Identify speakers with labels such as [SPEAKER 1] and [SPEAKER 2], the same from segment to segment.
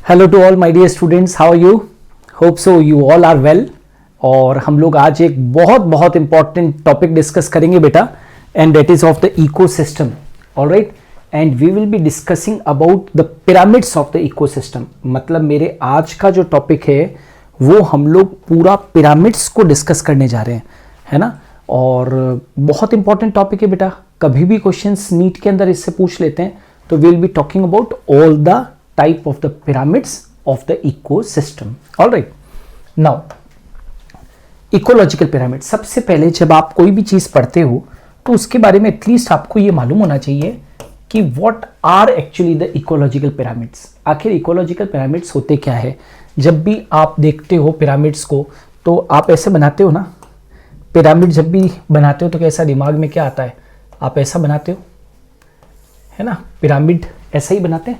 [SPEAKER 1] Hello to all my dear students, how are you? Hope so you all are well. और हम लोग आज एक बहुत बहुत इंपॉर्टेंट टॉपिक डिस्कस करेंगे बेटा, and that is of the ecosystem. Alright, and we will be discussing about the pyramids of the ecosystem. मतलब मेरे आज का जो टॉपिक है वो हम लोग पूरा पिरामिड्स को डिस्कस करने जा रहे हैं, है ना। और बहुत इंपॉर्टेंट टॉपिक है बेटा, कभी भी क्वेश्चंस नीट के अंदर इससे पूछ लेते हैं। तो we will be talking about all the type of the pyramids of the ecosystem. All right. Now, ecological pyramid. सबसे पहले जब आप कोई भी चीज पढ़ते हो तो उसके बारे में एटलीस्ट आपको ये मालूम होना चाहिए कि what are actually the ecological pyramids. आखिर ecological pyramids होते क्या है? जब भी आप देखते हो पिरामिड्स को तो आप ऐसे बनाते हो ना। पिरामिड जब भी बनाते हो तो कैसा दिमाग में क्या आता है? आप ऐसा बनाते हो, है ना। पिरामिड ऐसा ही बनाते हैं,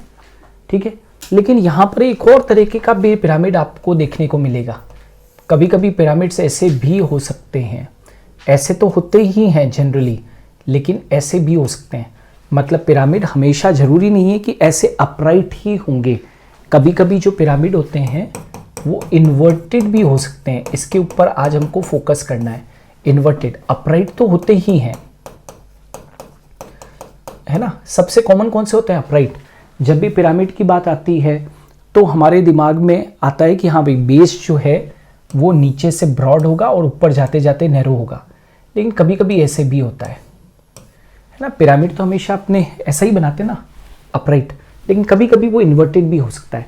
[SPEAKER 1] ठीक है। लेकिन यहाँ पर एक और तरीके का भी पिरामिड आपको देखने को मिलेगा। कभी कभी पिरामिड्स ऐसे भी हो सकते हैं, ऐसे तो होते ही हैं जनरली, लेकिन ऐसे भी हो सकते हैं। मतलब पिरामिड हमेशा ज़रूरी नहीं है कि ऐसे अपराइट ही होंगे। कभी कभी जो पिरामिड होते हैं वो इन्वर्टेड भी हो सकते हैं। इसके ऊपर आज हमको फोकस करना है। इन्वर्टेड, अपराइट तो होते ही हैं, है ना। सबसे कॉमन कौन से होते हैं? अपराइट। जब भी पिरामिड की बात आती है तो हमारे दिमाग में आता है कि हाँ भाई, बेस जो है वो नीचे से ब्रॉड होगा और ऊपर जाते जाते नैरो होगा। लेकिन कभी कभी ऐसे भी होता है ना। पिरामिड तो हमेशा अपने ऐसा ही बनाते ना, अपराइट। लेकिन कभी कभी वो इन्वर्टेड भी हो सकता है,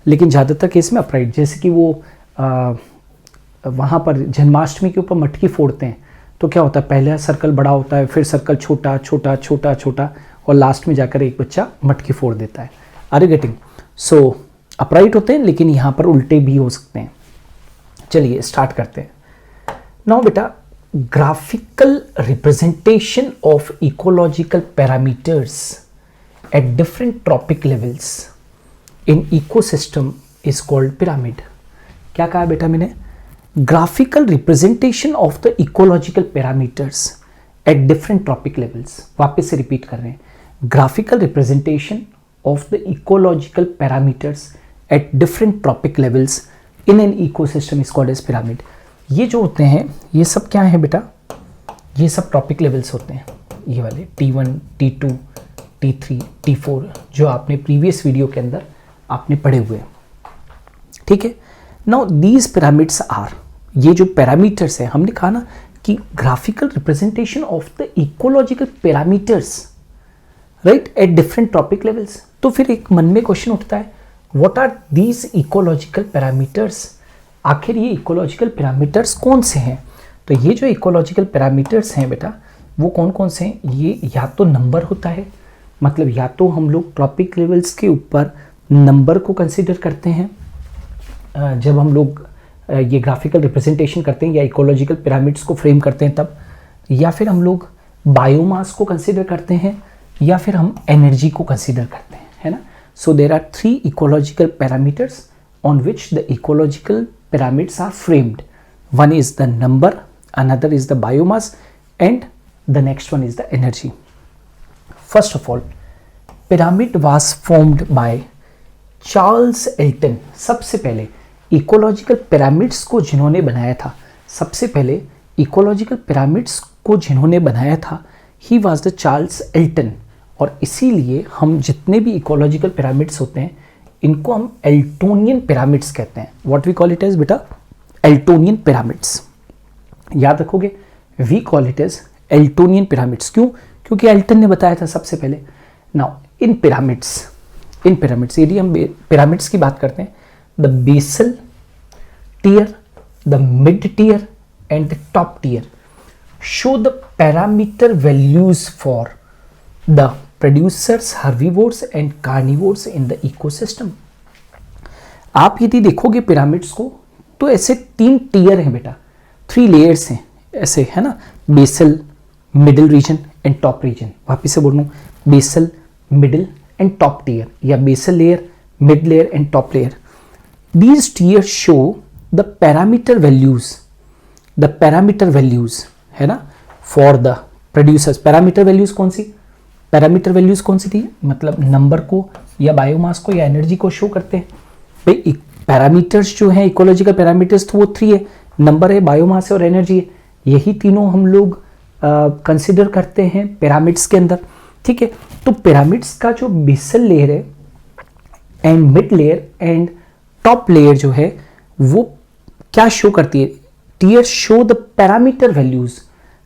[SPEAKER 1] लेकिन ज़्यादातर केस में अपराइट। जैसे कि वो वहाँ पर जन्माष्टमी के ऊपर मटकी फोड़ते हैं तो क्या होता है, पहला सर्कल बड़ा होता है, फिर सर्कल छोटा छोटा छोटा छोटा, और लास्ट में जाकर एक बच्चा मटकी फोड़ देता है। Are you getting? So upright होते हैं, लेकिन यहाँ पर उल्टे भी हो सकते हैं। चलिए स्टार्ट करते हैं। नाउ बेटा, graphical representation of ecological parameters eight different trophic levels in ecosystem is called pyramid. क्या कहा बेटा मैंने? Graphical representation of the ecological parameters eight different trophic levels. वापस से रिपीट कर रहे हैं। Graphical representation of the ecological parameters eight different trophic levels in an ecosystem is called age pyramid. ये जो होते हैं ये सब क्या है बेटा? ये सब ट्रॉपिक लेवल्स होते हैं, ये वाले T1, T2, T3, T4, जो आपने प्रीवियस वीडियो के अंदर आपने पढ़े हुए हैं, ठीक है। नाउ दीज पिरामिड्स आर, ये जो पैरामीटर्स है, हमने कहा ना कि graphical representation of the ecological parameters right at different trophic levels. तो फिर एक मन में क्वेश्चन उठता है, what are these ecological parameters? आखिर ये इकोलॉजिकल पैरामीटर्स कौन से हैं? तो ये जो इकोलॉजिकल पैरामीटर्स हैं बेटा, वो कौन कौन से हैं? ये या तो नंबर होता है, मतलब या तो हम लोग ट्रॉपिक लेवल्स के ऊपर नंबर को कंसिडर करते हैं जब हम लोग ये ग्राफिकल रिप्रेजेंटेशन करते हैं या इकोलॉजिकल पिरामिड्स को फ्रेम करते हैं तब, या फिर हम लोग बायोमास को कंसिडर करते हैं, या फिर हम एनर्जी को कंसिडर करते हैं, है ना। So there are 3 ecological parameters on which the ecological pyramids are framed. One is the number, another is the biomass, and the next one is the energy. First of all, pyramid was formed by Charles Elton. सबसे पहले ecological pyramids को जिन्होंने बनाया था, सबसे पहले ecological pyramids को जिन्होंने बनाया था, he was the Charles Elton. और इसीलिए हम जितने भी इकोलॉजिकल पिरामिड्स होते हैं इनको हम एल्टोनियन पिरामिड्स कहते हैं। What we call it as बेटा? Eltonian pyramids. याद रखोगे, we call it as Eltonian pyramids. क्यों? क्योंकि एल्टन ने बताया था सबसे पहले। नाउ इन पिरामिड्स यदि हम पिरामिड्स की बात करते हैं, the basal tier, the mid tier and the top tier show the parameter values for the producers, herbivores and carnivores in the ecosystem. आप यदि देखोगे पिरामिड्स को तो ऐसे 3 टीयर हैं बेटा, 3 लेयर्स हैं ऐसे, है ना। Basal, middle region and top region. वापिस से बोल रहा हूँ, basal, middle and top tier, या basal layer, mid layer and top layer. These tiers show the parameter values, है ना, for the producers. Parameter values कौन सी? पैरामीटर वैल्यूज कौन सी थी? मतलब नंबर को या बायोमास को या एनर्जी को शो करते हैं, भाई पैरामीटर्स जो हैं इकोलॉजिकल पैरामीटर्स तो वो 3 है, नंबर है, बायोमास है और एनर्जी है। यही तीनों हम लोग कंसिडर करते हैं पिरामिड्स के अंदर, ठीक है। तो पिरामिड्स का जो बेसल लेयर है and mid layer and top layer जो है वो क्या शो करती है, tier show the parameter values,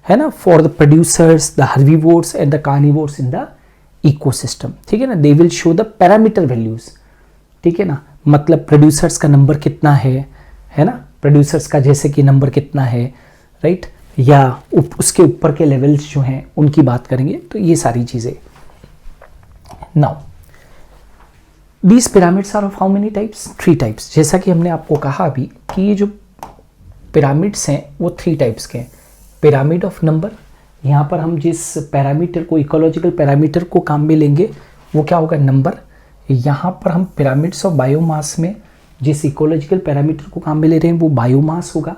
[SPEAKER 1] है ना, for the producers, the herbivores and the carnivores in the ecosystem, ठीक है ना। They will show the parameter values, ठीक है ना, मतलब प्रोड्यूसर्स का नंबर कितना है ना, प्रोड्यूसर्स का जैसे कि नंबर कितना है, राइट, या उसके ऊपर के लेवल्स जो हैं उनकी बात करेंगे। तो ये सारी चीजें। Now these pyramids are of how many types, 3 types. जैसा कि हमने आपको कहा अभी कि ये जो पिरामिड्स हैं वो 3 टाइप्स के हैं। पिरामिड ऑफ नंबर, यहाँ पर हम जिस पैरामीटर को, इकोलॉजिकल पैरामीटर को काम में लेंगे वो क्या होगा, नंबर। यहाँ पर हम पिरामिड्स ऑफ बायोमास में जिस इकोलॉजिकल पैरामीटर को काम में ले रहे हैं वो बायोमास होगा,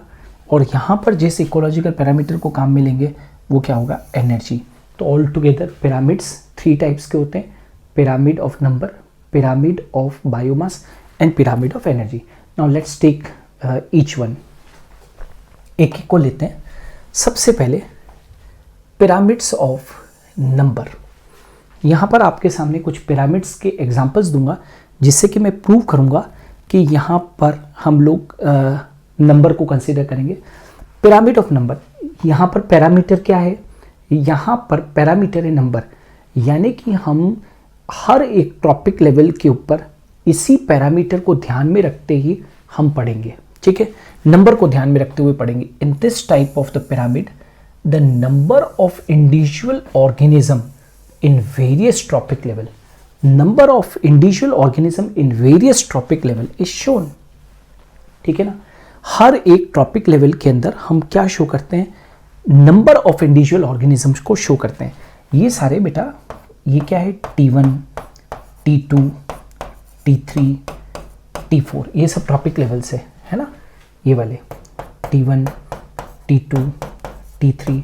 [SPEAKER 1] और यहाँ पर जिस इकोलॉजिकल पैरामीटर को काम में लेंगे वो क्या होगा, एनर्जी। तो ऑल टुगेदर पिरामिड्स 3 टाइप्स के होते हैं, pyramid of number, pyramid of biomass and pyramid of energy. Now let's take each one, एक एक को लेते हैं। सबसे पहले पिरामिड्स ऑफ नंबर। यहाँ पर आपके सामने कुछ पिरामिड्स के एग्जांपल्स दूंगा जिससे कि मैं प्रूव करूँगा कि यहाँ पर हम लोग नंबर को कंसीडर करेंगे। पिरामिड ऑफ नंबर, यहाँ पर पैरामीटर क्या है, यहाँ पर पैरामीटर है नंबर, यानी कि हम हर एक टॉपिक लेवल के ऊपर इसी पैरामीटर को ध्यान में रखते ही हम पढ़ेंगे, ठीक है, नंबर को ध्यान में रखते हुए पढ़ेंगे। In this type of the pyramid the number of individual organism in various tropic level, number of individual organism in various tropic level is shown, ठीक है ना। हर एक ट्रॉपिक लेवल के अंदर हम क्या शो करते हैं, नंबर ऑफ इंडिविजुअल ऑर्गेनिजम्स को शो करते हैं। ये सारे बेटा, ये क्या है, T1, T2, T3, T4, ये सब ट्रॉपिक लेवल से है ना, ये वाले T1, T2, T3,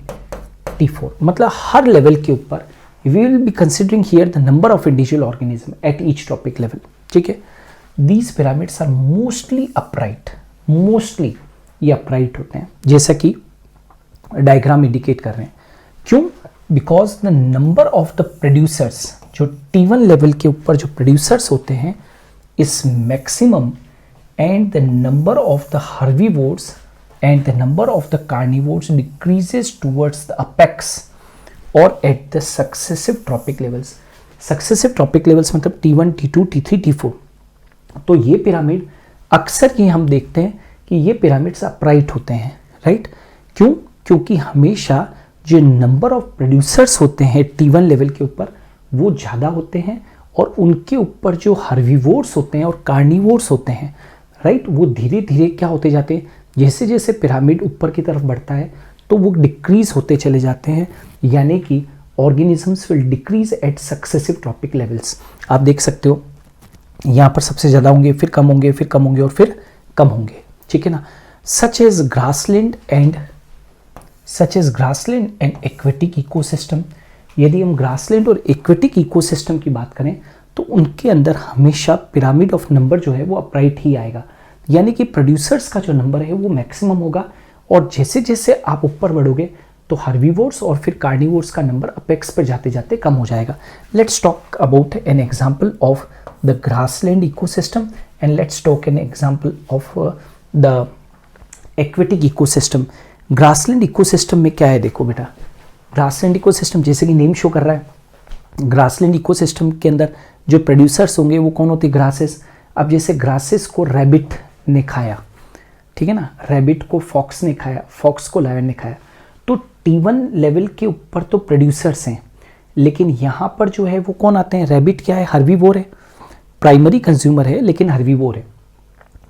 [SPEAKER 1] T4, मतलब हर लेवल के ऊपर we will be considering here the number of individual organism at each tropic level, ठीक है। These pyramids are mostly upright, mostly ये upright होते हैं जैसा कि डायग्राम इंडिकेट कर रहे हैं। क्यों? Because the number of the producers, जो T1 लेवल के ऊपर जो producers होते हैं is maximum, and the number of the herbivores and the number of the carnivores decreases towards the apex और at the successive trophic levels. Successive trophic levels मतलब T1, T2, T3, T4। तो ये pyramid अक्सर ये हम देखते हैं कि ये पिरामिड्स अपराइट होते हैं, राइट। क्यों? क्योंकि हमेशा जो नंबर ऑफ प्रोड्यूसर्स होते हैं T1 लेवल के ऊपर वो ज़्यादा होते हैं, और उनके ऊपर जो हर्बीवोर्स होते हैं और कार्निवोर्स होते हैं, राइट, वो धीरे धीरे क्या होते जाते हैं, जैसे जैसे पिरामिड ऊपर की तरफ बढ़ता है तो वो डिक्रीज होते चले जाते हैं, यानी कि organisms will decrease at successive trophic levels. आप देख सकते हो यहाँ पर सबसे ज़्यादा होंगे, फिर कम होंगे, फिर कम होंगे और फिर कम होंगे, ठीक है ना। Such as grassland and aquatic ecosystem. यदि हम ग्रासलैंड और एक्वेटिक इकोसिस्टम की बात करें तो उनके अंदर हमेशा पिरामिड ऑफ नंबर जो है वो अपराइट ही आएगा, यानी कि प्रोड्यूसर्स का जो नंबर है वो मैक्सिमम होगा, और जैसे जैसे आप ऊपर बढ़ोगे तो हर्बीवोर्स और फिर कार्निवोर्स का नंबर अपेक्स पर जाते जाते कम हो जाएगा। Let's talk about an example of the grassland ecosystem and let's talk an example of the aquatic ecosystem. Grassland ecosystem में क्या है, देखो बेटा, ग्रासलैंड इकोसिस्टम जैसे कि नेम शो कर रहा है, ग्रासलैंड इकोसिस्टम के अंदर जो प्रोड्यूसर्स होंगे वो कौन होते हैं, ग्रासेस। अब जैसे ग्रासेस को रैबिट ने खाया, ठीक है ना, रैबिट को फॉक्स ने खाया, फॉक्स को लायन ने खाया, तो T1 लेवल के ऊपर तो प्रोड्यूसर्स हैं, लेकिन यहाँ पर जो है वो कौन आते हैं, रैबिट क्या है, हर्बीवोर है, प्राइमरी कंज्यूमर है लेकिन हर्बीवोर है।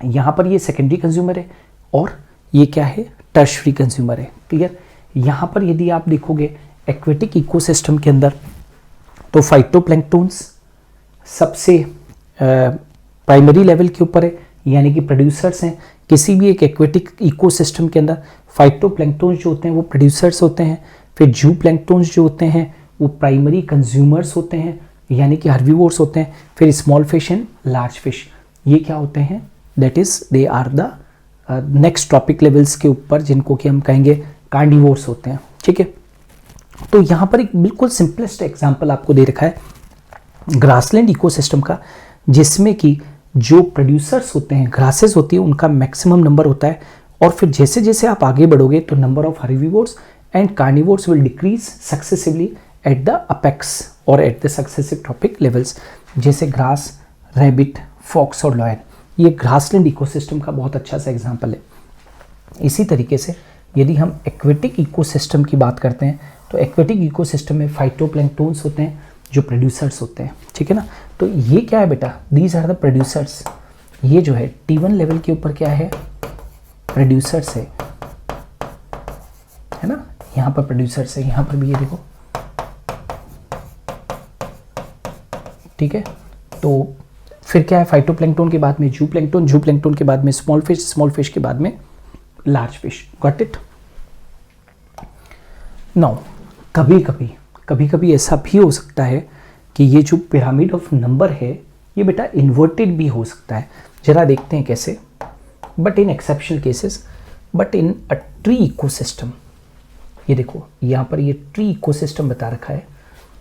[SPEAKER 1] यहाँ पर ये सेकेंडरी कंज्यूमर है और ये क्या है, टर्शरी कंज्यूमर है, क्लियर। यहाँ पर यदि आप देखोगे एक्वेटिक इकोसिस्टम के अंदर तो फाइटोप्लैंक्टन्स सबसे प्राइमरी लेवल के ऊपर है, यानी कि प्रोड्यूसर्स हैं। किसी भी एक एक्वेटिक इकोसिस्टम के अंदर फाइटोप्लैंक्टन्स जो होते हैं वो प्रोड्यूसर्स होते हैं, फिर जूप्लैंक्टन्स जो होते हैं वो प्राइमरी कंज्यूमर्स होते हैं, यानी कि हर्बीवोर्स होते हैं, फिर small fish and large fish ये क्या होते हैं, that is they are the next trophic levels के ऊपर, जिनको कि हम कहेंगे कार्निवोर्स होते हैं, ठीक है। तो यहाँ पर एक बिल्कुल सिंपलेस्ट एग्जांपल आपको दे रखा है ग्रासलैंड इकोसिस्टम का, जिसमें कि जो प्रोड्यूसर्स होते हैं, ग्रासेस होती है, उनका मैक्सिमम नंबर होता है, और फिर जैसे जैसे आप आगे बढ़ोगे तो number of herbivores and carnivores will decrease successively at the apex और at the successive trophic levels, जैसे ग्रास, रैबिट, फॉक्स और लॉयन। ये ग्रासलैंड इकोसिस्टम का बहुत अच्छा सा एग्जांपल है। इसी तरीके से यदि हम एक्वेटिक इकोसिस्टम की बात करते हैं तो एक्वेटिक इकोसिस्टम में फाइटोप्लैंक्टन्स होते हैं जो प्रोड्यूसर्स होते हैं, ठीक है ना। तो ये क्या है बेटा, दीज आर द प्रोड्यूसर्स। ये जो है T1 लेवल के ऊपर क्या है, प्रोड्यूसर्स है ना, यहाँ पर प्रोड्यूसर्स है, यहाँ पर भी ये देखो, ठीक है। तो फिर क्या है, फाइटोप्लैंक्टन के बाद में जूप्लैंक्टन, जूप्लैंक्टन के बाद में स्मॉल फिश, स्मॉल फिश के बाद में large fish. Got it. Now कभी कभी ऐसा भी हो सकता है कि ये जो पिरामिड ऑफ नंबर है ये बेटा इन्वर्टेड भी हो सकता है। जरा देखते हैं कैसे। But in exceptional cases, but in a tree ecosystem, ये देखो यहाँ पर ये ट्री इकोसिस्टम बता रखा है।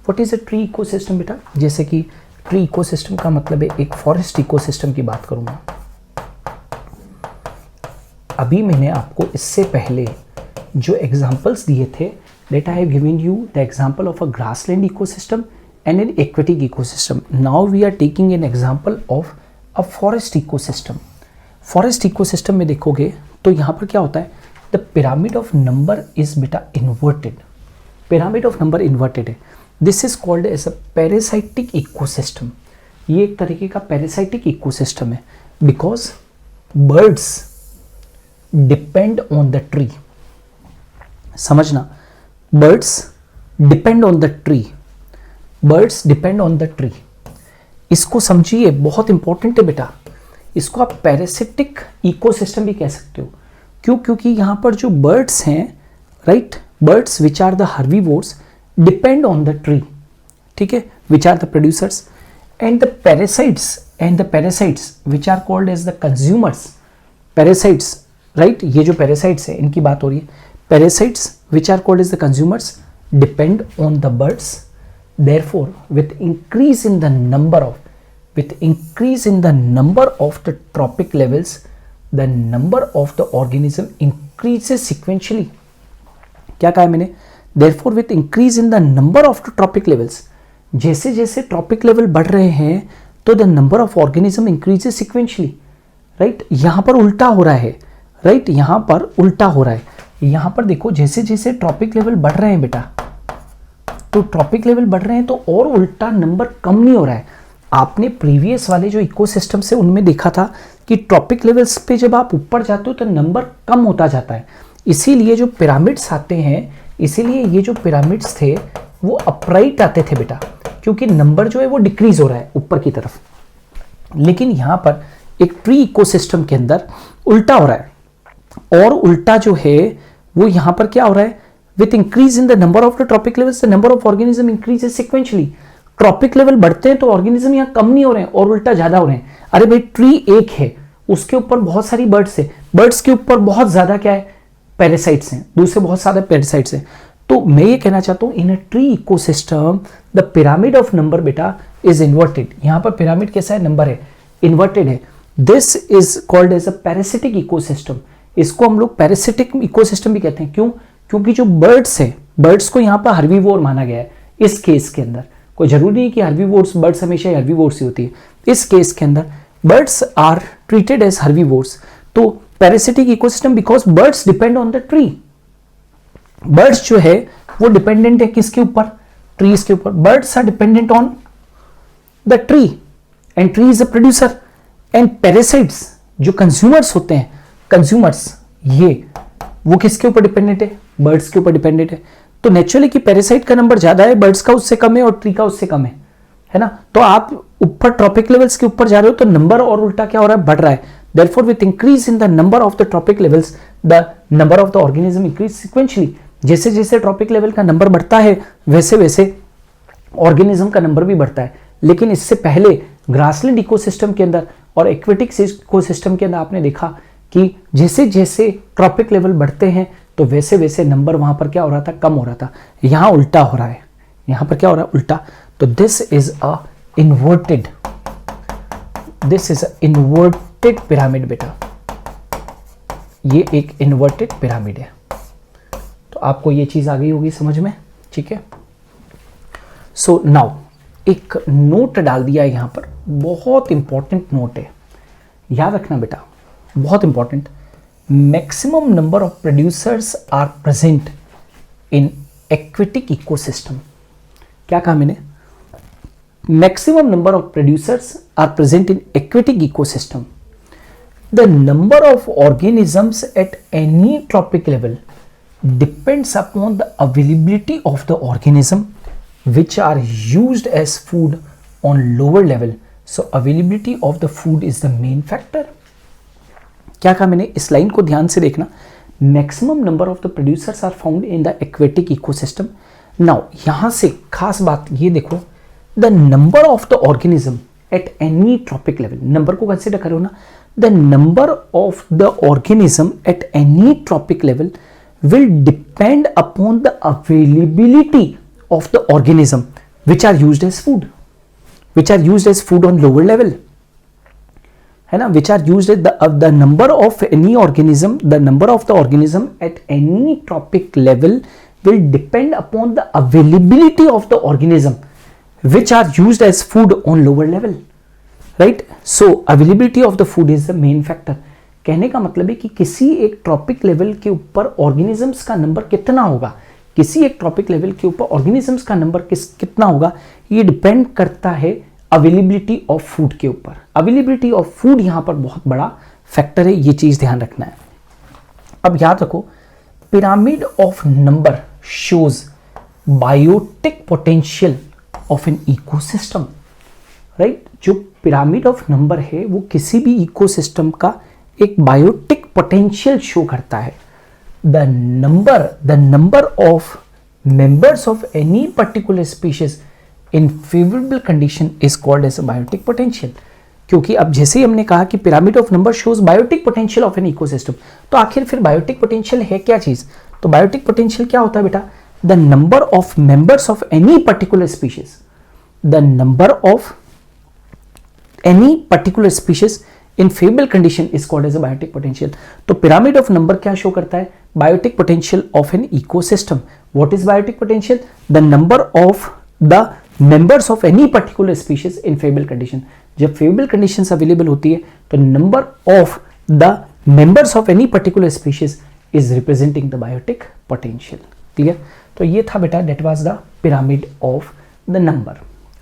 [SPEAKER 1] What is a tree ecosystem बेटा, जैसे कि ट्री इकोसिस्टम का मतलब है एक फॉरेस्ट इकोसिस्टम की बात करूंगा। अभी मैंने आपको इससे पहले जो एग्जांपल्स दिए थे, that I have given you the example of a grassland ecosystem and an aquatic ecosystem. Now we are taking an example of a forest ecosystem. Forest ecosystem में देखोगे तो यहाँ पर क्या होता है, the pyramid of number is beta inverted. Pyramid of number inverted है। This is called as a parasitic ecosystem. ये एक तरीके का parasitic ecosystem है because birds depend on the tree. समझना, birds depend on the tree. birds depend on the tree. इसको समझिए, बहुत इंपॉर्टेंट है बेटा। इसको आप पैरासिटिक इकोसिस्टम भी कह सकते हो। क्यों? क्योंकि यहाँ पर जो बर्ड्स हैं, right, birds which are the herbivores depend on the tree, ठीक है, which are the producers, and the parasites which are called as the consumers. Parasites, right, ये जो पैरासाइट्स है इनकी बात हो रही है। Parasites which are called as the consumers depend on the birds. Therefore, with increase in the number of the tropic levels, the number of the organism increases sequentially. क्या कहा मैंने? Therefore, with increase in the number of the tropic levels, जैसे जैसे tropic level बढ़ रहे हैं तो the number of organism increases sequentially. Right? यहाँ पर उल्टा हो रहा है, right? यहाँ पर उल्टा हो रहा है। यहाँ पर देखो, जैसे जैसे ट्रॉपिक लेवल बढ़ रहे हैं बेटा, तो ट्रॉपिक लेवल बढ़ रहे हैं तो और उल्टा नंबर कम नहीं हो रहा है। आपने प्रीवियस वाले जो इकोसिस्टम से उनमें देखा था कि ट्रॉपिक लेवल्स पे जब आप ऊपर जाते हो तो नंबर कम होता जाता है। इसीलिए जो पिरामिड्स आते हैं, इसीलिए ये जो पिरामिड्स थे वो अपराइट आते थे बेटा, क्योंकि नंबर जो है वो डिक्रीज हो रहा है ऊपर की तरफ। लेकिन यहाँ पर एक ट्री इकोसिस्टम के अंदर उल्टा हो रहा है, और उल्टा जो है वो यहां पर क्या हो रहा है, with increase in the number of the trophic levels the number of organism increases sequentially. Trophic level बढ़ते हैं तो ऑर्गेनिज्म यहां कम नहीं हो रहे हैं और उल्टा ज्यादा हो रहे हैं। अरे भाई, ट्री एक है, उसके ऊपर बहुत सारी बर्ड्स है, बर्ड्स के ऊपर बहुत ज्यादा क्या है, पैरासाइट्स हैं, दूसरे बहुत सारे पैरासाइट्स हैं। तो मैं ये कहना चाहता हूं, in a tree ecosystem the pyramid of number बेटा इज इन्वर्टेड। यहां पर पिरामिड कैसा है, नंबर है, इन्वर्टेड है। This is called as a parasitic ecosystem. इसको हम लोग पैरासिटिक इकोसिस्टम भी कहते हैं। क्यों? क्योंकि जो बर्ड्स है, बर्ड्स को यहाँ पर हर्बीवोर माना गया है इस केस के अंदर। कोई जरूरी नहीं कि हर्बीवोर्स, बर्ड्स हमेशा हर्बीवोर्स ही होती है। इस केस के अंदर birds are treated as herbivores. तो parasitic ecosystem because birds depend on the tree. Birds जो है वो डिपेंडेंट है किसके ऊपर, ट्रीज के ऊपर। Birds are dependent on the tree and tree is a producer, and parasites जो कंज्यूमर्स होते हैं, कंज्यूमर्स ये वो किसके ऊपर डिपेंडेंट है, बर्ड्स के ऊपर डिपेंडेंट है। तो नेचुरली कि पैरासाइट का नंबर ज्यादा है, बर्ड्स का उससे कम है और ट्री का उससे कम है ना। तो आप ऊपर ट्रॉपिक लेवल्स के ऊपर जा रहे हो तो नंबर और उल्टा क्या हो रहा है, बढ़ रहा है। Therefore with increase in the number of the trophic levels the number of the organism increase sequentially. जैसे जैसे ट्रॉपिक लेवल का नंबर बढ़ता है वैसे वैसे ऑर्गेनिज्म का नंबर भी बढ़ता है। लेकिन इससे पहले ग्रासलैंड इकोसिस्टम के अंदर और एक्वेटिक इकोसिस्टम के अंदर आपने देखा कि जैसे जैसे ट्रॉपिक लेवल बढ़ते हैं तो वैसे वैसे नंबर वहां पर क्या हो रहा था, कम हो रहा था। यहाँ उल्टा हो रहा है, यहाँ पर क्या हो रहा है, उल्टा। तो this is a inverted pyramid बेटा, ये एक इन्वर्टेड पिरामिड है। तो आपको ये चीज आ गई होगी समझ में, ठीक है। सो नाउ एक नोट डाल दिया है यहां पर, बहुत इंपॉर्टेंट नोट है, याद रखना बेटा, बहुत important. Maximum number of producers are present in aquatic ecosystem. क्या कहा मैंने? Maximum number of producers are present in aquatic ecosystem. The number of organisms at any trophic level depends upon the availability of the organism which are used as food on lower level. So availability of the food is the main factor. क्या कहा मैंने? इस line को ध्यान से देखना। Maximum number of the producers are found in the aquatic ecosystem. Now यहाँ से खास बात ये देखो, the number of the organism at any trophic level, number को कंसिडर करो ना, the number of the organism at any trophic level will depend upon the availability of the organism which are used as food, on lower level, है ना, which are used as the number of any organism, the number of the organism at any trophic level will depend upon the availability of the organism which are used as food on lower level. Right, so availability of the food is the main factor. कहने का मतलब है कि किसी एक trophic level के ऊपर organisms का नंबर कितना होगा, किसी एक ट्रॉपिक लेवल के ऊपर ऑर्गेनिजम्स का नंबर कितना होगा, ये डिपेंड करता है अवेलेबिलिटी ऑफ फूड के ऊपर। अवेलेबिलिटी ऑफ फूड यहां पर बहुत बड़ा फैक्टर है, ये चीज ध्यान रखना है। अब याद रखो, pyramid of number shows biotic potential of an ecosystem. Right, जो पिरामिड ऑफ नंबर है वो किसी भी इकोसिस्टम का एक बायोटिक पोटेंशियल शो करता है। The number of members of any particular species in favourable condition is called as a biotic potential. क्योंकि अब जैसे ही हमने कहा कि pyramid of number shows biotic potential of an ecosystem, तो आखिर फिर बायोटिक पोटेंशियल है क्या चीज? तो बायोटिक पोटेंशियल क्या होता है बेटा? The number of members of any particular species, the number of any particular species in favorable condition is called as a biotic potential. तो pyramid of number क्या show करता है? Biotic potential of an ecosystem. What is biotic potential? The number of the members of any particular species in favorable condition. जब favorable conditions available होती है तो number of the members of any particular species is representing the biotic potential. Clear? तो ये था बेटा, that was the pyramid of the number.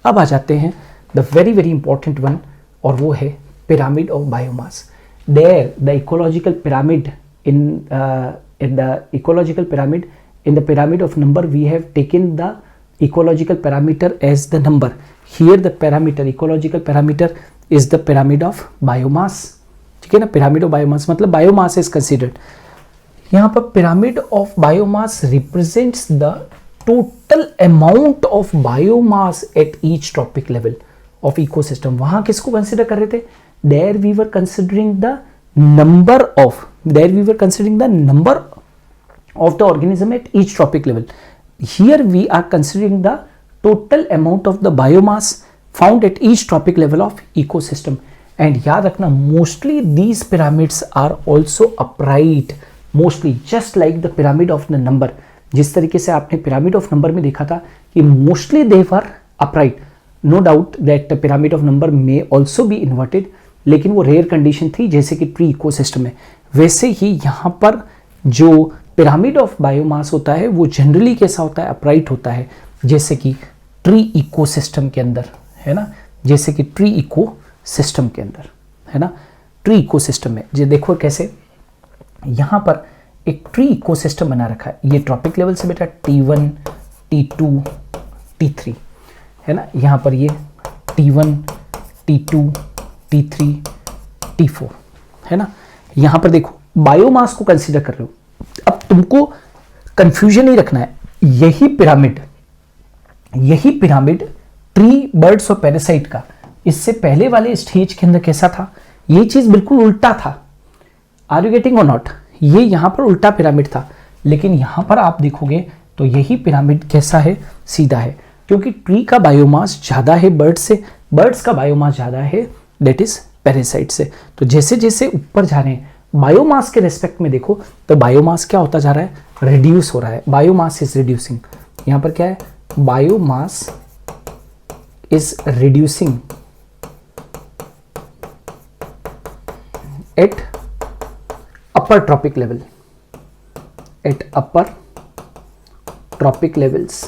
[SPEAKER 1] अब आ जाते हैं the very very important one, और वो है pyramid of biomass. There the ecological pyramid in the pyramid of number we have taken the ecological parameter as the number. Here the parameter, ecological parameter is the pyramid of biomass. ठीक है ना, pyramid of biomass मतलब biomass is considered. यहाँ पर pyramid of biomass represents the total amount of biomass at each trophic level of ecosystem. वहां किसको consider कर रहे थे? There we were considering the number of the organism at each trophic level. Here we are considering the total amount of the biomass found at each trophic level of ecosystem. And याद रखना, mostly these pyramids are also upright, mostly just like the pyramid of the number. जिस तरीके से आपने pyramid of number में देखा था कि mostly they were upright. No doubt that pyramid of number में ऑल्सो बी इन्वर्टेड, लेकिन वो रेयर कंडीशन थी जैसे कि ट्री इकोसिस्टम में। वैसे ही यहाँ पर जो पिरामिड ऑफ बायोमास होता है वो जनरली कैसा होता है? अपराइट होता है, जैसे कि ट्री इकोसिस्टम के अंदर, है ना, जैसे कि ट्री इकोसिस्टम के अंदर, है ना, ट्री इकोसिस्टम में। जो देखो कैसे यहाँ पर एक ट्री इकोसिस्टम बना रखा है। ये ट्रॉपिक लेवल से बेटा T1, T2, T3, है ना, यहाँ पर ये T1, T2, T3, T4, है ना। यहाँ पर देखो बायोमास को कंसीडर कर रहे हो। अब तुमको कंफ्यूजन नहीं रखना है, यही पिरामिड ट्री, बर्ड्स और पैरासाइट का इससे पहले वाले स्टेज के अंदर कैसा था? ये चीज बिल्कुल उल्टा था। आर यू गेटिंग और नॉट? ये यहाँ पर उल्टा पिरामिड था, लेकिन यहाँ पर आप देखोगे तो यही पिरामिड कैसा है, सीधा है, क्योंकि ट्री का बायोमास ज़्यादा है बर्ड से, बर्ड्स का बायोमास ज़्यादा है दैट इज पैरासाइट से। तो जैसे जैसे ऊपर जा रहे हैं बायोमास के रेस्पेक्ट में देखो तो बायोमास क्या होता जा रहा है, रिड्यूस हो रहा है, बायोमास इज रिड्यूसिंग। यहाँ पर क्या है, biomass is reducing at upper trophic level, at upper trophic levels.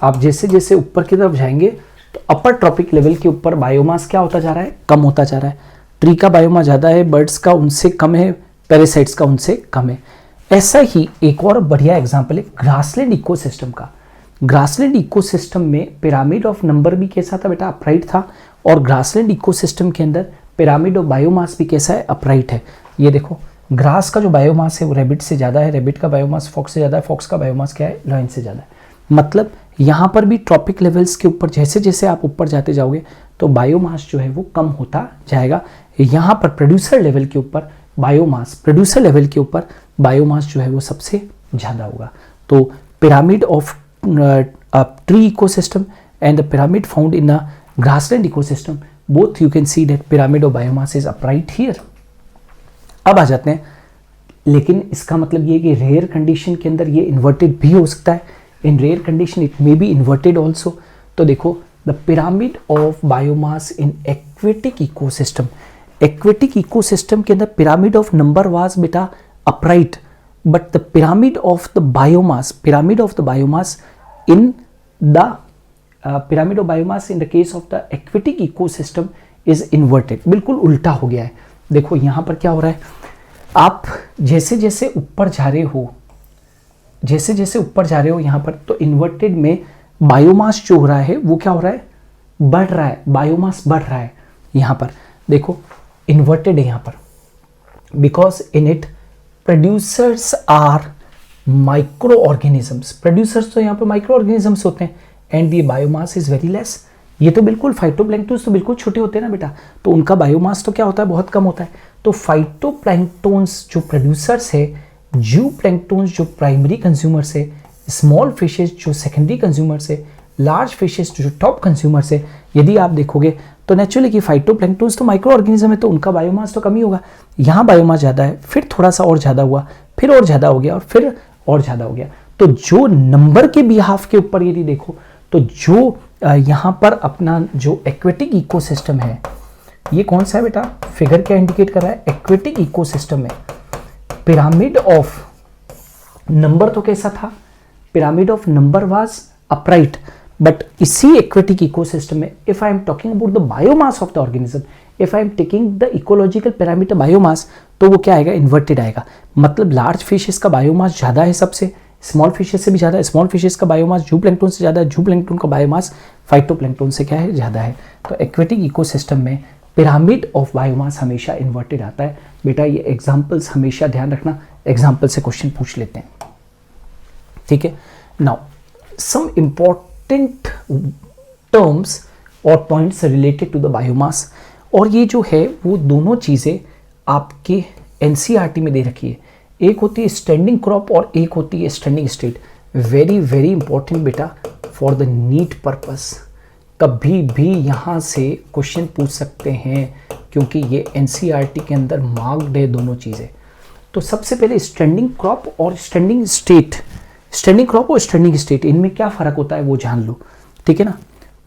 [SPEAKER 1] आप जैसे जैसे ऊपर की तरफ जाएंगे तो अपर ट्रॉपिक लेवल के ऊपर बायोमास क्या होता जा रहा है, कम होता जा रहा है। ट्री का बायोमास ज़्यादा है, बर्ड्स का उनसे कम है, पैरासाइट्स का उनसे कम है। ऐसा ही एक और बढ़िया एग्जांपल है ग्रासलैंड इकोसिस्टम का। ग्रासलैंड इकोसिस्टम में पिरामिड ऑफ नंबर भी कैसा था बेटा, अपराइट था, और ग्रासलैंड इकोसिस्टम के अंदर पिरामिड ऑफ बायोमास भी कैसा है, अपराइट है। ये देखो ग्रास का जो बायोमास है वो रैबिट से ज़्यादा है, रैबिट का बायोमास फॉक्स से ज़्यादा है, फॉक्स का बायोमास क्या है, लायन से ज़्यादा है। मतलब यहाँ पर भी ट्रॉपिक लेवल्स के ऊपर जैसे जैसे आप ऊपर जाते जाओगे तो बायोमास जो है वो कम होता जाएगा। यहाँ पर प्रोड्यूसर लेवल के ऊपर बायोमास, प्रोड्यूसर लेवल के ऊपर बायोमास जो है वो सबसे ज़्यादा होगा। तो pyramid of tree ecosystem and the pyramid found in the grassland ecosystem, both you can see that pyramid of biomass is upright here. अब आ जाते हैं, लेकिन इसका मतलब ये कि रेयर कंडीशन के अंदर ये इन्वर्टेड भी हो सकता है, in rare condition it may be inverted also. तो देखो the pyramid of biomass in aquatic ecosystem, aquatic ecosystem के अंदर पिरामिड ऑफ नंबर वाज बेटा upright, but the pyramid of the biomass, pyramid of the biomass in the pyramid of biomass in the case of the aquatic ecosystem is inverted, बिल्कुल उल्टा हो गया है। देखो यहाँ पर क्या हो रहा है, आप जैसे जैसे ऊपर जा रहे हो, जैसे जैसे ऊपर जा रहे हो यहाँ पर, तो इन्वर्टेड में बायोमास जो हो रहा है वो क्या हो रहा है, बढ़ रहा है, बायोमास बढ़ रहा है। यहाँ पर देखो इन्वर्टेड है यहाँ पर, because in it producers are micro organisms, producers तो यहाँ पर माइक्रो ऑर्गेनिजम्स होते हैं, and the biomass is very less. ये तो बिल्कुल फाइटोप्लैंक्टन्स तो बिल्कुल छोटे होते हैं ना बेटा, तो उनका बायोमास तो क्या होता है, बहुत कम होता है। तो फाइटोप्लैंक्टन्स जो प्रोड्यूसर्स है, जू प्लैंक्टन्स जो प्राइमरी कंज्यूमर्स है, स्मॉल फिशेस जो सेकेंडरी कंज्यूमर्स है, लार्ज फिशेस जो टॉप कंज्यूमर्स है, यदि आप देखोगे तो नेचुरली कि फाइटोप्लैंक्टन्स तो माइक्रो ऑर्गेनिज्म है तो उनका बायोमास तो कम ही होगा। यहाँ बायोमास ज़्यादा है, फिर थोड़ा सा और ज़्यादा हुआ, फिर और ज़्यादा हो गया, और फिर और ज़्यादा हो गया। तो जो नंबर के बिहाफ के ऊपर यदि देखो तो जो यहाँ पर अपना जो एक्वेटिक इकोसिस्टम है, ये कौन सा है बेटा, फिगर क्या इंडिकेट कर रहा है, एक्वेटिक इकोसिस्टम में पिरामिड ऑफ नंबर तो कैसा था, pyramid of number was upright, but इसी एक्वेटिक इकोसिस्टम में if I am talking about the biomass of the organism, if I am taking the ecological parameter biomass, तो वो क्या आएगा, इन्वर्टेड आएगा। मतलब लार्ज फिशेस का बायोमास ज़्यादा है सबसे, स्मॉल फिशेस से भी ज़्यादा है, स्मॉल फिशेस का बायोमास जू प्लैंक्टन से ज़्यादा है, जू प्लैंक्टन का बायोमास फाइटोप्लैंक्टन से क्या है, ज़्यादा है। तो एक्वेटिक इकोसिस्टम में पिरामिड ऑफ बायोमास हमेशा इन्वर्टेड आता है। बेटा ये एग्जाम्पल्स हमेशा ध्यान रखना, एग्जाम्पल से क्वेश्चन पूछ लेते हैं, ठीक है। नाउ सम इंपॉर्टेंट टर्म्स और points related to the biomass, और ये जो है वो दोनों चीज़ें आपके एनसीईआरटी में दे रखी है, एक होती है स्टैंडिंग क्रॉप और एक होती है standing state. Very very important बेटा फॉर द नीट पर्पस, कभी भी यहाँ से क्वेश्चन पूछ सकते हैं, क्योंकि ये एनसीईआरटी के अंदर मार्क्ड है दोनों चीज़ें। तो सबसे पहले स्टैंडिंग क्रॉप और स्टैंडिंग स्टेट, स्टैंडिंग क्रॉप और स्टैंडिंग स्टेट, इनमें क्या फ़र्क होता है वो जान लो, ठीक है ना।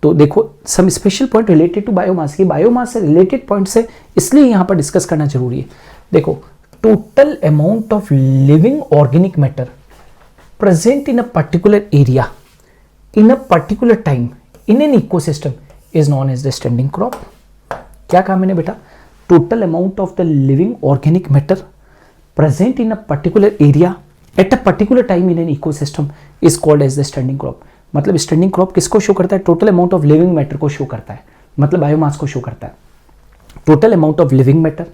[SPEAKER 1] तो देखो some special point related to biomass, ये बायोमास से रिलेटेड पॉइंट्स है इसलिए यहाँ पर डिस्कस करना जरूरी है। देखो total amount of living organic matter present in a particular area in a particular time in an ecosystem is known as the standing crop. क्या कहा मैंने बेटा, total amount of the living organic matter present in a particular area at a particular time in an ecosystem is called as the standing crop. मतलब standing crop किसको show करता है, total amount of living matter को show करता है, मतलब biomass को show करता है। Total amount of living matter,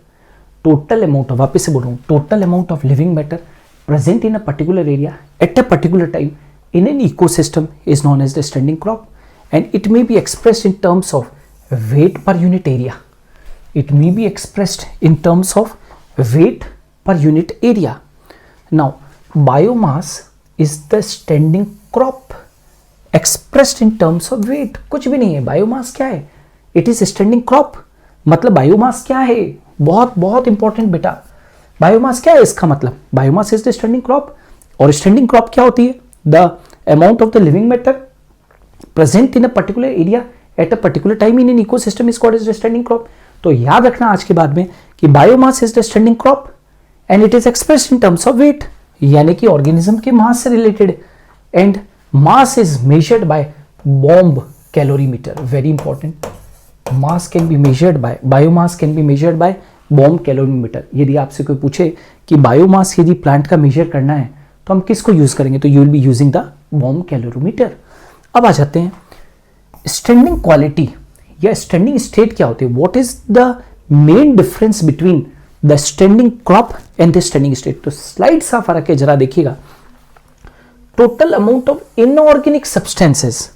[SPEAKER 1] total amount of, वापस से बोल रहा हूँ, total amount of living matter present in a particular area at a particular time in an ecosystem is known as the standing crop, and it may be expressed in terms of weight per unit area. It may be expressed in terms of weight per unit area. Now, biomass is the standing crop expressed in terms of weight. कुछ भी नहीं है. Biomass क्या है? It is standing crop. मतलब biomass क्या है? बहुत बहुत इंपॉर्टेंट बेटा. बायोमास क्या है इसका मतलब? Biomass is the standing crop. और स्टैंडिंग क्रॉप क्या होती है? The amount of the living matter present in a particular area at a particular time in an ecosystem is called as the standing crop. तो याद रखना आज के बाद में कि biomass is the standing crop and it is expressed in terms of weight, यानी कि ऑर्गेनिज्म के मास से related. And mass is measured by bomb calorimeter. Very important. Mass can be measured by, biomass can be measured by bomb calorimeter. यदि आपसे कोई पूछे कि biomass यदि प्लांट का मेजर करना है तो हम किसको यूज करेंगे, तो you will be using the bomb calorimeter. अब आ जाते हैं स्टैंडिंग क्वालिटी या स्टैंडिंग स्टेट क्या होती है. What is the main difference between the standing crop and the standing state. तो स्लाइड सा फर्क है, जरा देखिएगा. Total amount of inorganic substances,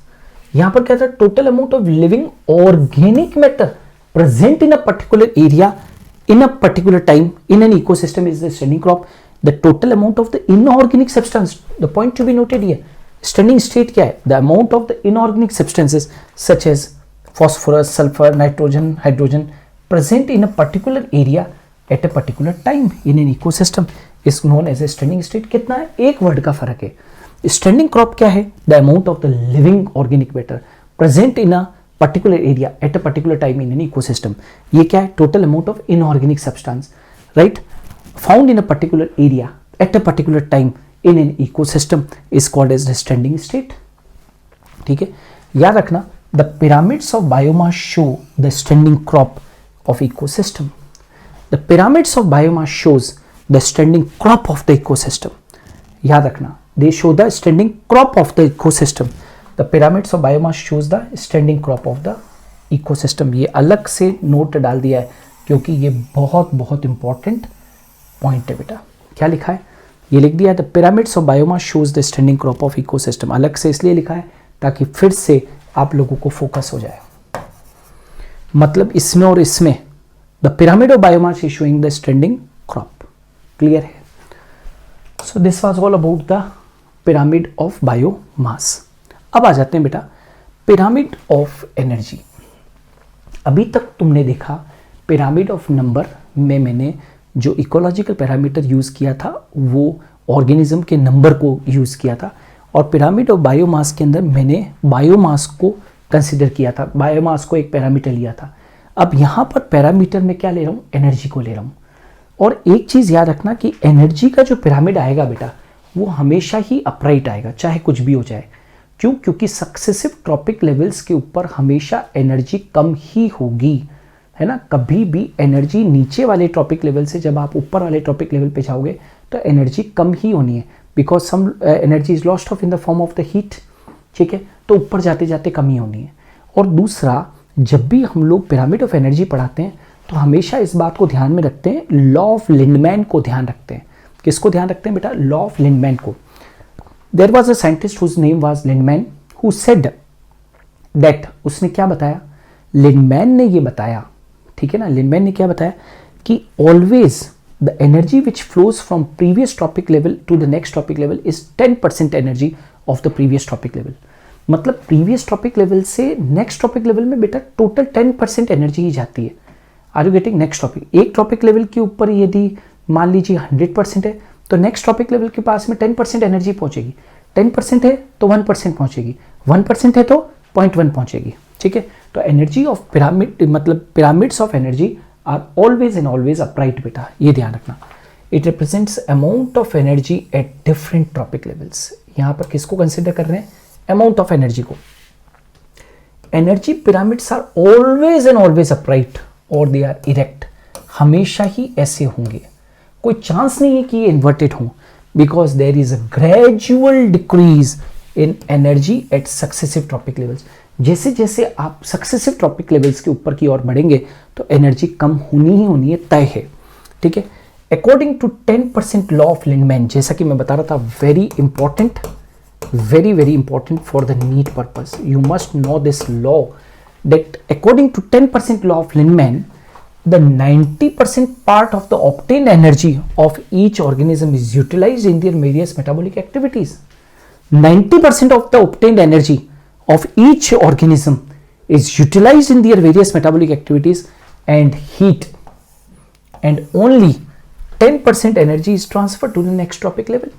[SPEAKER 1] यहां पर क्या था, total amount of living organic matter present in a particular area in a particular time in an ecosystem is the standing crop. The total amount of the inorganic substance, the point to be noted here, standing state क्या है, the amount of the inorganic substances such as phosphorus, sulfur, nitrogen, hydrogen present in a particular area at a particular time in an ecosystem is known as a standing state. कितना है, एक word का फर्क है. standing crop क्या है, the amount of the living organic matter present in a particular area at a particular time in an ecosystem. ये क्या है, total amount of inorganic substance, right, found in a particular area at a particular time in an ecosystem is called as the standing state. ठीक है, याद रखना. The pyramids of biomass show the standing crop of ecosystem. The pyramids of biomass shows the standing crop of the ecosystem. याद रखना, they show the standing crop of the ecosystem. The pyramids of biomass shows the standing crop of the ecosystem. ये अलग से note डाल दिया है क्योंकि ये बहुत बहुत इंपॉर्टेंट पॉइंट है बेटा. क्या लिखा है, ये लिख दिया है, the pyramids of biomass shows the standing crop of ecosystem. अलग से इसलिए लिखा है ताकि फिर से आप लोगों को फोकस हो जाए. मतलब इसमें और इसमें the pyramid of biomass is showing the standing crop. Clear है. So this was all about the pyramid of biomass. अब आ जाते हैं बेटा पिरामिड ऑफ एनर्जी. अभी तक तुमने देखा पिरामिड ऑफ नंबर में मैंने जो इकोलॉजिकल पैरामीटर यूज़ किया था वो ऑर्गेनिज्म के नंबर को यूज़ किया था, और पिरामिड ऑफ बायोमास के अंदर मैंने बायोमास को कंसिडर किया था, बायोमास को एक पैरामीटर लिया था. अब यहाँ पर पैरामीटर में क्या ले रहा हूँ, एनर्जी को ले रहा हूँ. और एक चीज़ याद रखना कि एनर्जी का जो पिरामिड आएगा बेटा वो हमेशा ही अपराइट आएगा, चाहे कुछ भी हो जाए. क्यों? क्योंकि सक्सेसिव ट्रॉपिक लेवल्स के ऊपर हमेशा एनर्जी कम ही होगी, है ना. कभी भी एनर्जी नीचे वाले ट्रॉपिक लेवल से जब आप ऊपर वाले ट्रॉपिक लेवल पे जाओगे तो एनर्जी कम ही होनी है, because some energy is lost off in the form of the heat. ठीक है, तो ऊपर जाते जाते कम ही होनी है. और दूसरा, जब भी हम लोग पिरामिड ऑफ एनर्जी पढ़ाते हैं तो हमेशा इस बात को ध्यान में रखते हैं, लॉ ऑफ लिंडमैन को ध्यान रखते हैं. किसको ध्यान रखते हैं बेटा, लॉ ऑफ लिंडमैन को. There was a scientist whose name was Lindemann who said that, उसने क्या बताया, लिंडमैन ने ये बताया, ठीक है ना, लिंडमैन ने क्या बताया कि always the energy which flows from previous tropic level to the next tropic level is 10% energy of the previous tropic level. मतलब previous tropic level से next tropic level में बेटा total 10% energy ही जाती है. Are you getting? next topic, एक tropic level के ऊपर यदि मान लीजिए 100% है तो नेक्स्ट टॉपिक लेवल के पास में 10% एनर्जी पहुंचेगी. 10% है तो 1% पहुंचेगी, 1% है तो 0.1 पहुंचेगी. ठीक है, तो एनर्जी ऑफ पिरामिड मतलब pyramids of energy are always and always upright बेटा, ये ध्यान रखना. It represents amount of energy at different trophic levels. यहाँ पर किसको कंसिडर कर रहे हैं, अमाउंट ऑफ एनर्जी को. Energy pyramids are always and always upright और दे आर इरेक्ट, हमेशा ही ऐसे होंगे, कोई चांस नहीं है कि ये इन्वर्टेड हो, because there is a gradual decrease in energy at successive trophic levels. जैसे जैसे आप सक्सेसिव ट्रॉपिक लेवल्स के ऊपर की ओर बढ़ेंगे तो एनर्जी कम होनी ही होनी है, तय है. ठीक है, according to 10% law of Lindeman, जैसा कि मैं बता रहा था, very important, very very important for the NEET purpose. You must know this law that according to 10% law of Lindemann, the 90% part of the obtained energy of each organism is utilized in their various metabolic activities. 90% of the obtained energy of each organism is utilized in their various metabolic activities and heat, and only 10% energy is transferred to the next trophic level.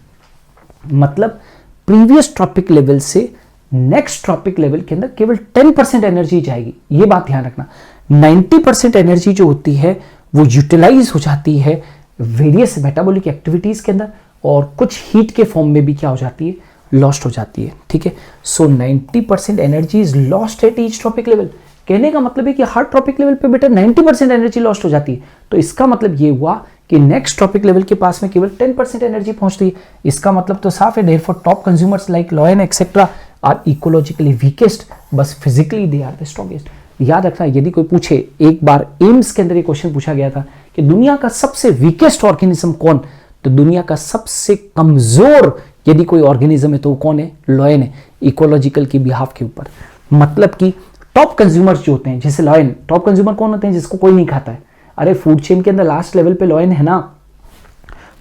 [SPEAKER 1] मतलब previous trophic level से next trophic level के अंदर केवल 10% energy जाएगी, ये बात ध्यान रखना। 90% एनर्जी जो होती है वो यूटिलाइज हो जाती है वेरियस मेटाबॉलिक एक्टिविटीज के अंदर, और कुछ हीट के फॉर्म में भी क्या हो जाती है, लॉस्ट हो जाती है। ठीक है, सो 90% energy is lost eight each trophic level. कहने का मतलब है कि हर ट्रॉपिक लेवल पे बेटा 90% एनर्जी लॉस्ट हो जाती है, तो इसका मतलब ये हुआ कि नेक्स्ट ट्रॉपिक लेवल के पास में केवल 10% एनर्जी पहुंचती है। इसका मतलब तो साफ है, therefore top consumers like lion etcetera are ecologically weakest, बस physically they are the strongest. याद रखना, यदि कोई पूछे, एक बार एम्स के अंदर एक क्वेश्चन पूछा गया था कि दुनिया का सबसे वीकेस्ट ऑर्गेनिज्म कौन, तो दुनिया का सबसे कमजोर यदि कोई ऑर्गेनिज्म है तो वो कौन है, लायन है, इकोलॉजिकल की बिहाफ के ऊपर। मतलब कि टॉप कंज्यूमर्स जो होते हैं, जैसे लायन, टॉप कंज्यूमर कौन होते हैं, जिसको कोई नहीं खाता है। अरे फूड चेन के अंदर लास्ट लेवल पे लायन है ना,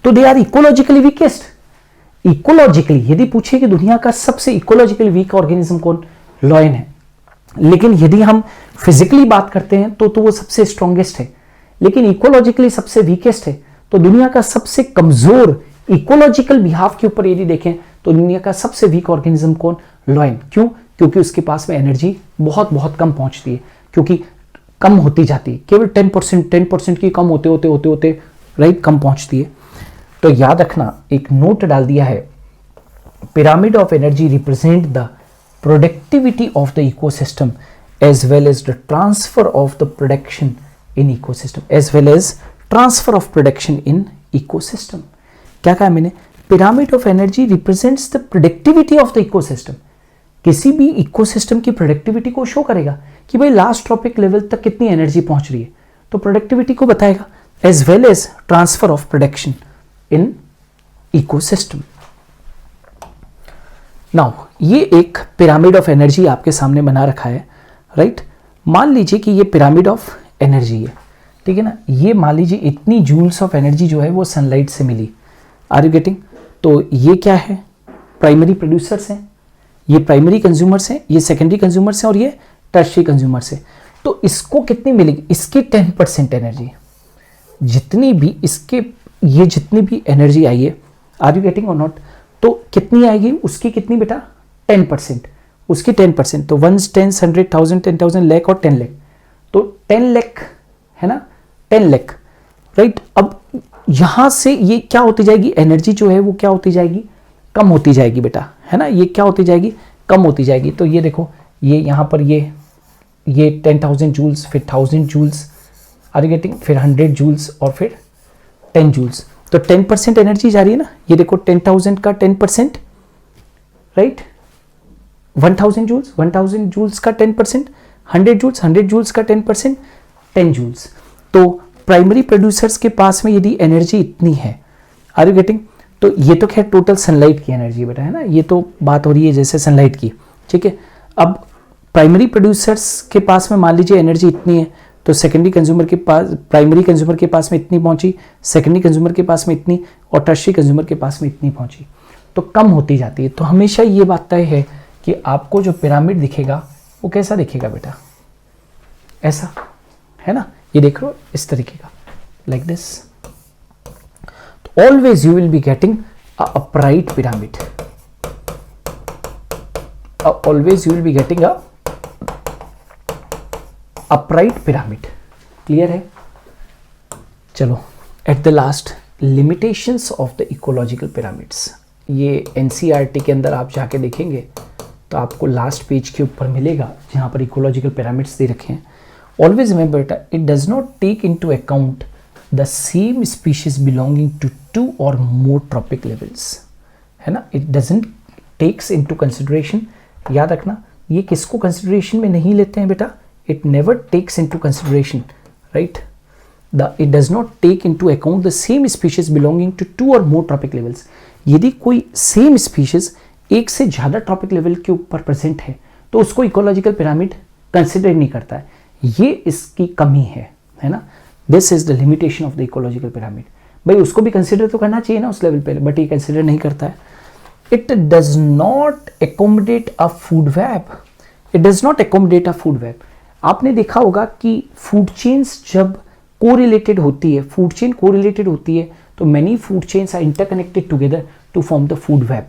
[SPEAKER 1] तो they are ecologically weakest. Ecologically यदि पूछे कि दुनिया का सबसे इकोलॉजिकली वीक ऑर्गेनिज्म कौन, लायन है। लेकिन यदि हम फिजिकली बात करते हैं तो वो सबसे स्ट्रॉन्गेस्ट है, लेकिन इकोलॉजिकली सबसे वीकेस्ट है। तो दुनिया का सबसे कमजोर इकोलॉजिकल बिहाफ के ऊपर यदि देखें तो दुनिया का सबसे वीक ऑर्गेनिज्म कौन, लायन। क्यों? क्योंकि उसके पास में एनर्जी बहुत बहुत कम पहुंचती है, क्योंकि कम होती जाती है, केवल 10% की कम होते होते होते होते राइट कम पहुंचती है। तो याद रखना, एक नोट डाल दिया है, pyramid of energy represent the productivity of the ecosystem as well as the transfer of the production in ecosystem, as well as transfer of production in ecosystem. क्या कहा मैंने? Pyramid of energy represents the productivity of the ecosystem. किसी भी ecosystem की productivity को show करेगा कि भाई लास्ट ट्रॉपिक लेवल तक कितनी एनर्जी पहुंच रही है, तो प्रोडक्टिविटी को बताएगा, as well as transfer of production in ecosystem. Now ये एक पिरामिड ऑफ एनर्जी आपके सामने बना रखा है, राइट। मान लीजिए कि ये पिरामिड ऑफ एनर्जी है, ठीक है ना। ये मान लीजिए इतनी जूल्स ऑफ एनर्जी जो है वो सनलाइट से मिली, आर यू गेटिंग। तो ये क्या है, प्राइमरी प्रोड्यूसर्स हैं, ये प्राइमरी कंज्यूमर्स हैं, ये सेकेंडरी कंज्यूमर्स हैं, और ये टर्शियरी कंज्यूमर्स हैं। तो इसको कितनी मिलेगी, इसकी 10% एनर्जी, जितनी भी इसके ये जितनी भी एनर्जी आई है, आर यू गेटिंग और नॉट, तो कितनी आएगी उसकी, कितनी बेटा 10%, उसकी 10%। तो 1 10 100 1000 10,000 लाख और 10 लाख, तो 10 लाख है ना, 10 लाख, राइट। अब यहां से ये क्या होती जाएगी, एनर्जी जो है वो क्या होती जाएगी, कम होती जाएगी बेटा, है ना। ये क्या होती जाएगी, कम होती जाएगी। तो ये देखो, ये यहाँ पर ये 10,000 जूल्स, फिर 1000 जूल्स, आर यू गेटिंग, फिर 100 जूल्स और फिर 10 जूल्स। तो 10% एनर्जी जा रही है ना, ये देखो 10,000 का 10%, राइट, 1000 जूल्स, 1000 जूल्स का 10%, 100 जूल्स, 100 जूल्स का 10%, 10 जूल्स। तो प्राइमरी प्रोड्यूसर्स के पास में यदि एनर्जी इतनी है, आर यू गेटिंग, तो ये तो खैर टोटल सनलाइट की एनर्जी बेटा, है ना, ये तो बात हो रही है जैसे सनलाइट की, ठीक है। अब प्राइमरी प्रोड्यूसर्स के पास में मान लीजिए एनर्जी इतनी है, तो सेकेंडरी कंज्यूमर के पास, प्राइमरी कंज्यूमर के पास में इतनी पहुंची, सेकेंडरी कंज्यूमर के पास में इतनी, और टर्शियरी कंज्यूमर के पास में इतनी पहुंची, तो कम होती जाती है। तो हमेशा ये बात तय है कि आपको जो पिरामिड दिखेगा वो कैसा दिखेगा बेटा, ऐसा, है ना, ये देख लो इस तरीके का, लाइक दिस। तो always you will be getting a upright pyramid, always you will be getting a upright pyramid. Clear है? चलो, at the last, limitations of the ecological pyramids. ये एनसीईआरटी के अंदर आप जाके देखेंगे तो आपको लास्ट पेज के ऊपर मिलेगा जहां पर इकोलॉजिकल पिरामिड्स दे रखे हैं। ऑलवेज रिमेंबर बेटा, it does not take into account the same species belonging to 2 और मोर ट्रॉपिक लेवल्स, है ना। It doesn't takes into consideration, याद रखना, ये किसको कंसिडरेशन में नहीं लेते हैं बेटा, it never takes into consideration, right, it does not take into account the same species belonging to 2 or more tropic levels। यदि कोई सेम स्पीशीज एक से ज्यादा ट्रॉपिक लेवल के ऊपर प्रेजेंट है तो उसको इकोलॉजिकल पिरामिड कंसिडर नहीं करता है, ये इसकी कमी है ना। This is the limitation of the ecological pyramid. भाई उसको भी कंसिडर तो करना चाहिए ना उस लेवल पे, बट ये कंसिडर नहीं करता है। It does not accommodate a food web, it does not accommodate a food web. आपने देखा होगा कि फूड चेन्स जब कोरिलेटेड होती है, फूड चेन कोरिलेटेड होती है, तो many food chains are interconnected together to form the food web.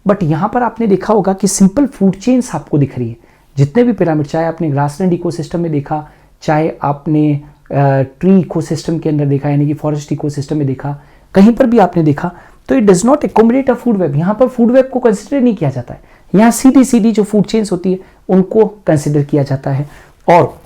[SPEAKER 1] But यहाँ पर आपने देखा होगा कि सिंपल फूड चेन्स आपको दिख रही है। जितने भी पिरामिड, चाहे आपने ग्रासलैंड इकोसिस्टम में देखा, चाहे आपने ट्री इकोसिस्टम के अंदर देखा, यानी कि फॉरेस्ट इकोसिस्टम में देखा, कहीं पर भी आपने देखा, तो it does not accommodate a food web. यहाँ पर फूड वेब को कंसिडर नहीं किया जाता है। यहाँ सीधी सीधी जो फूड चेन्स होती है उनको कंसिडर किया जाता है। और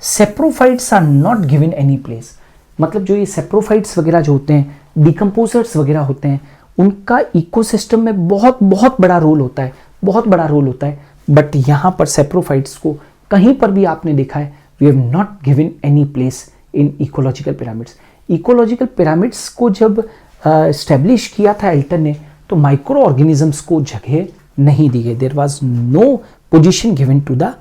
[SPEAKER 1] saprophytes are not given any place, मतलब जो ये सेप्रोफाइट्स वगैरह जो होते हैं, डिकम्पोजर्स वगैरह होते हैं, उनका इकोसिस्टम में बहुत बहुत बड़ा रोल होता है, बहुत बड़ा रोल होता है। बट यहाँ पर सेप्रोफाइट्स को कहीं पर भी आपने देखा है, we have not given any place in ecological pyramids. Ecological pyramids को जब एस्टेब्लिश किया था एल्टन ने, तो माइक्रो ऑर्गेनिजम्स को जगह नहीं दी गई। There was no position given to the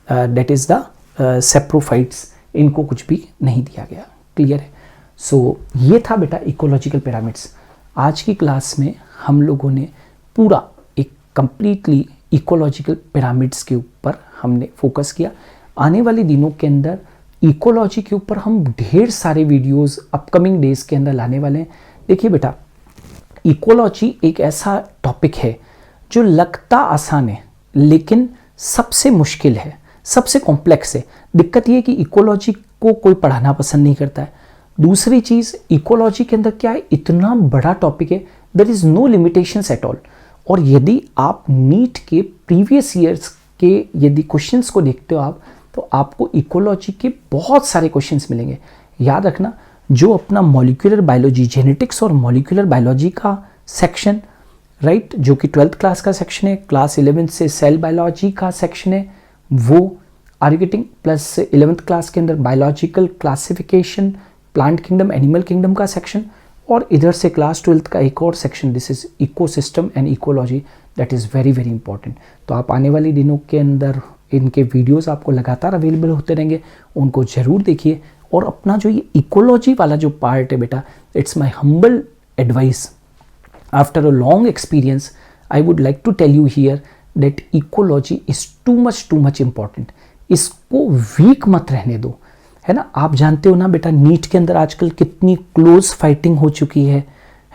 [SPEAKER 1] that is the saprophytes, इनको कुछ भी नहीं दिया गया। क्लियर है? सो ये था बेटा इकोलॉजिकल पिरामिड्स। आज की क्लास में हम लोगों ने पूरा एक कंप्लीटली इकोलॉजिकल पिरामिड्स के ऊपर हमने फोकस किया। आने वाले दिनों के अंदर इकोलॉजी के ऊपर हम ढेर सारे वीडियोस अपकमिंग डेज के अंदर लाने वाले हैं। देखिए बेटा, इकोलॉजी एक ऐसा टॉपिक है जो लगता आसान है लेकिन सबसे मुश्किल है, सबसे कॉम्प्लेक्स है। दिक्कत ये है कि इकोलॉजी को कोई पढ़ाना पसंद नहीं करता है। दूसरी चीज़, इकोलॉजी के अंदर क्या है, इतना बड़ा टॉपिक है, there is no limitations at all. और यदि आप नीट के प्रीवियस ईयर्स के यदि क्वेश्चंस को देखते हो आप, तो आपको इकोलॉजी के बहुत सारे क्वेश्चंस मिलेंगे। याद रखना, जो अपना मॉलिक्यूलर बायोलॉजी, जेनेटिक्स और मॉलिक्यूलर बायोलॉजी का सेक्शन, राइट, जो कि 12th क्लास का सेक्शन है, क्लास 11 से सेल बायोलॉजी का सेक्शन है, वो are you getting, plus 11th class के अंदर biological classification, plant kingdom, animal kingdom का सेक्शन, और इधर से क्लास 12th का एक और section, this is ecosystem and ecology, that is very very important. तो आप आने वाले दिनों के अंदर इनके वीडियोस आपको लगातार अवेलेबल होते रहेंगे, उनको ज़रूर देखिए। और अपना जो ये इकोलॉजी वाला जो पार्ट है बेटा, it's my humble advice after a long experience, I would like to tell you here that ecology is too much important. इसको वीक मत रहने दो, है ना। आप जानते हो ना बेटा, नीट के अंदर आजकल कितनी क्लोज फाइटिंग हो चुकी है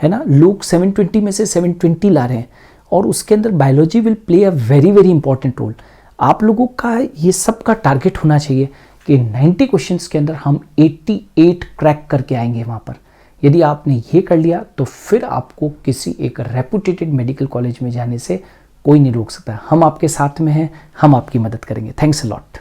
[SPEAKER 1] ना। लोग 720 में से 720 ला रहे हैं, और उसके अंदर biology will play a very very important role. आप लोगों का ये सब का टारगेट होना चाहिए कि 90 क्वेश्चंस के अंदर हम 88 क्रैक करके आएंगे वहाँ पर। यदि आपने ये कर लिया तो फिर आपको किसी एक रेपुटेटेड मेडिकल कॉलेज में जाने से कोई नहीं रोक सकता। हम आपके साथ में हैं, हम आपकी मदद करेंगे। Thanks a lot.